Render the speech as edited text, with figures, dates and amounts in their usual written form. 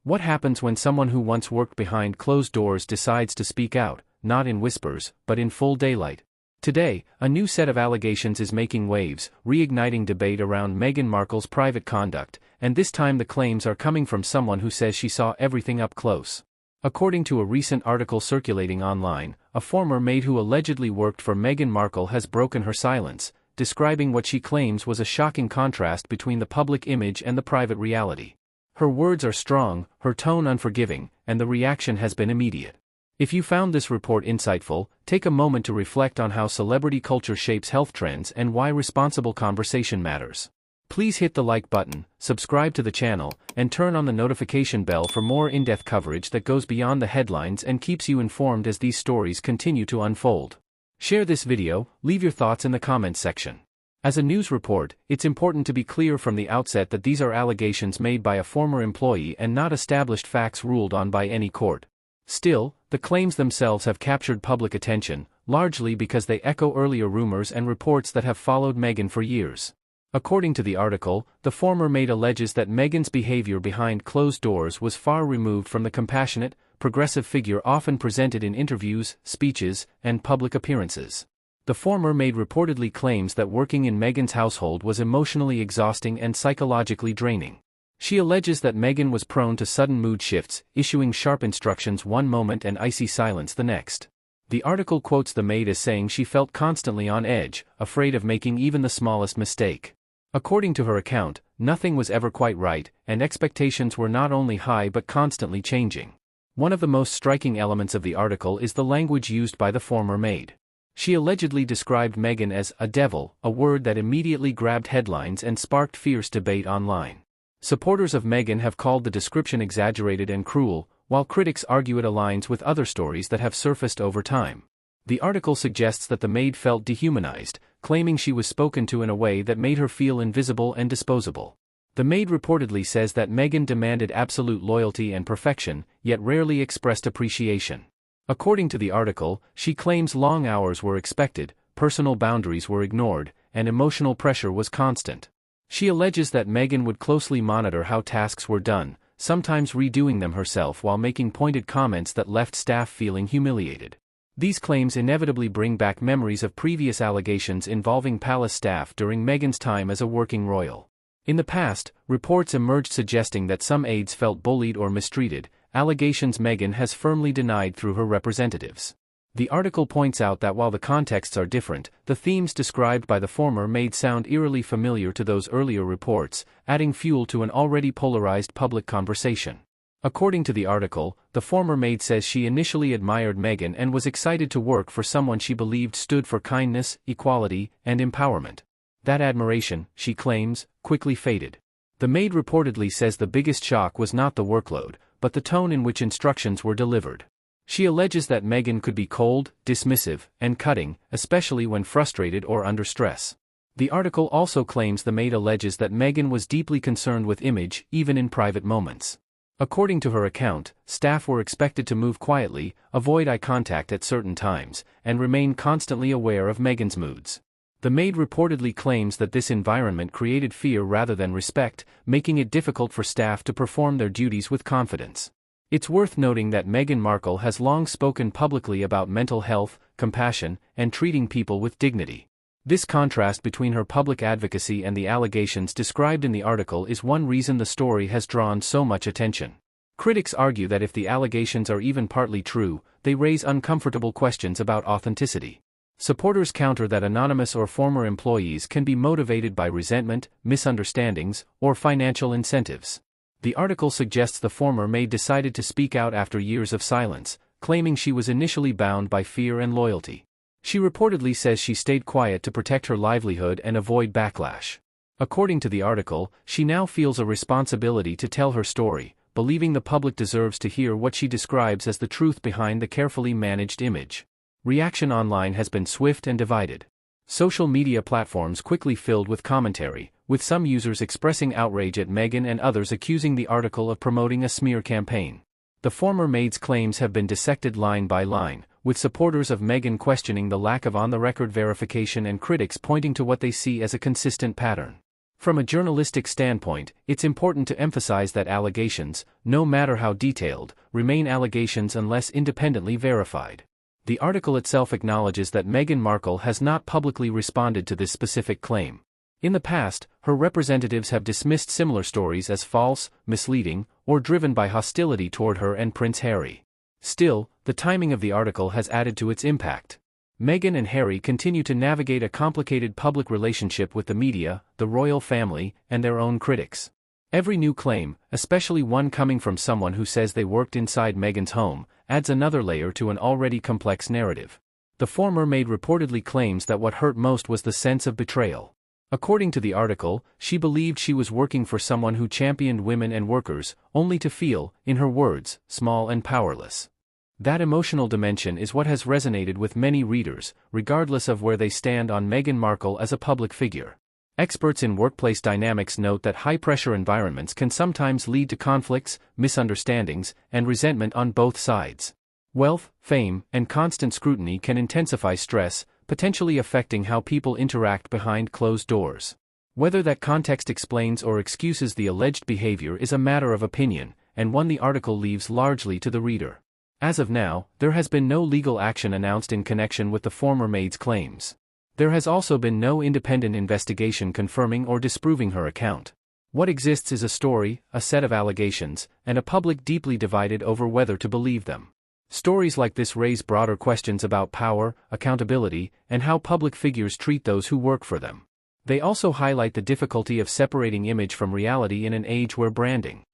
What happens when someone who once worked behind closed doors decides to speak out, not in whispers, but in full daylight? Today, a new set of allegations is making waves, reigniting debate around Meghan Markle's private conduct, and this time the claims are coming from someone who says she saw everything up close. According to a recent article circulating online, a former maid who allegedly worked for Meghan Markle has broken her silence, describing what she claims was a shocking contrast between the public image and the private reality. Her words are strong, her tone unforgiving, and the reaction has been immediate. If you found this report insightful, take a moment to reflect on how celebrity culture shapes health trends and why responsible conversation matters. Please hit the like button, subscribe to the channel, and turn on the notification bell for more in-depth coverage that goes beyond the headlines and keeps you informed as these stories continue to unfold. Share this video, leave your thoughts in the comments section. As a news report, it's important to be clear from the outset that these are allegations made by a former employee and not established facts ruled on by any court. Still, the claims themselves have captured public attention, largely because they echo earlier rumors and reports that have followed Meghan for years. According to the article, the former maid alleges that Meghan's behavior behind closed doors was far removed from the compassionate, progressive figure often presented in interviews, speeches, and public appearances. The former maid reportedly claims that working in Meghan's household was emotionally exhausting and psychologically draining. She alleges that Meghan was prone to sudden mood shifts, issuing sharp instructions one moment and icy silence the next. The article quotes the maid as saying she felt constantly on edge, afraid of making even the smallest mistake. According to her account, nothing was ever quite right, and expectations were not only high but constantly changing. One of the most striking elements of the article is the language used by the former maid. She allegedly described Meghan as a devil, a word that immediately grabbed headlines and sparked fierce debate online. Supporters of Meghan have called the description exaggerated and cruel, while critics argue it aligns with other stories that have surfaced over time. The article suggests that the maid felt dehumanized, claiming she was spoken to in a way that made her feel invisible and disposable. The maid reportedly says that Meghan demanded absolute loyalty and perfection, yet rarely expressed appreciation. According to the article, she claims long hours were expected, personal boundaries were ignored, and emotional pressure was constant. She alleges that Meghan would closely monitor how tasks were done, sometimes redoing them herself while making pointed comments that left staff feeling humiliated. These claims inevitably bring back memories of previous allegations involving palace staff during Meghan's time as a working royal. In the past, reports emerged suggesting that some aides felt bullied or mistreated, allegations Meghan has firmly denied through her representatives. The article points out that while the contexts are different, the themes described by the former maid sound eerily familiar to those earlier reports, adding fuel to an already polarized public conversation. According to the article, the former maid says she initially admired Meghan and was excited to work for someone she believed stood for kindness, equality, and empowerment. That admiration, she claims, quickly faded. The maid reportedly says the biggest shock was not the workload, but the tone in which instructions were delivered. She alleges that Meghan could be cold, dismissive, and cutting, especially when frustrated or under stress. The article also claims the maid alleges that Meghan was deeply concerned with image, even in private moments. According to her account, staff were expected to move quietly, avoid eye contact at certain times, and remain constantly aware of Meghan's moods. The maid reportedly claims that this environment created fear rather than respect, making it difficult for staff to perform their duties with confidence. It's worth noting that Meghan Markle has long spoken publicly about mental health, compassion, and treating people with dignity. This contrast between her public advocacy and the allegations described in the article is one reason the story has drawn so much attention. Critics argue that if the allegations are even partly true, they raise uncomfortable questions about authenticity. Supporters counter that anonymous or former employees can be motivated by resentment, misunderstandings, or financial incentives. The article suggests the former maid decided to speak out after years of silence, claiming she was initially bound by fear and loyalty. She reportedly says she stayed quiet to protect her livelihood and avoid backlash. According to the article, she now feels a responsibility to tell her story, believing the public deserves to hear what she describes as the truth behind the carefully managed image. Reaction online has been swift and divided. Social media platforms quickly filled with commentary, with some users expressing outrage at Meghan and others accusing the article of promoting a smear campaign. The former maid's claims have been dissected line by line, with supporters of Meghan questioning the lack of on-the-record verification and critics pointing to what they see as a consistent pattern. From a journalistic standpoint, it's important to emphasize that allegations, no matter how detailed, remain allegations unless independently verified. The article itself acknowledges that Meghan Markle has not publicly responded to this specific claim. In the past, her representatives have dismissed similar stories as false, misleading, or driven by hostility toward her and Prince Harry. Still, the timing of the article has added to its impact. Meghan and Harry continue to navigate a complicated public relationship with the media, the royal family, and their own critics. Every new claim, especially one coming from someone who says they worked inside Meghan's home, adds another layer to an already complex narrative. The former Maid reportedly claims that what hurt most was the sense of betrayal. According to the article, she believed she was working for someone who championed women and workers, only to feel, in her words, small and powerless. That emotional dimension is what has resonated with many readers, regardless of where they stand on Meghan Markle as a public figure. Experts in workplace dynamics note that high-pressure environments can sometimes lead to conflicts, misunderstandings, and resentment on both sides. Wealth, fame, and constant scrutiny can intensify stress, potentially affecting how people interact behind closed doors. Whether that context explains or excuses the alleged behavior is a matter of opinion, and one the article leaves largely to the reader. As of now, there has been no legal action announced in connection with the former maid's claims. There has also been no independent investigation confirming or disproving her account. What exists is a story, a set of allegations, and a public deeply divided over whether to believe them. Stories like this raise broader questions about power, accountability, and how public figures treat those who work for them. They also highlight the difficulty of separating image from reality in an age where branding,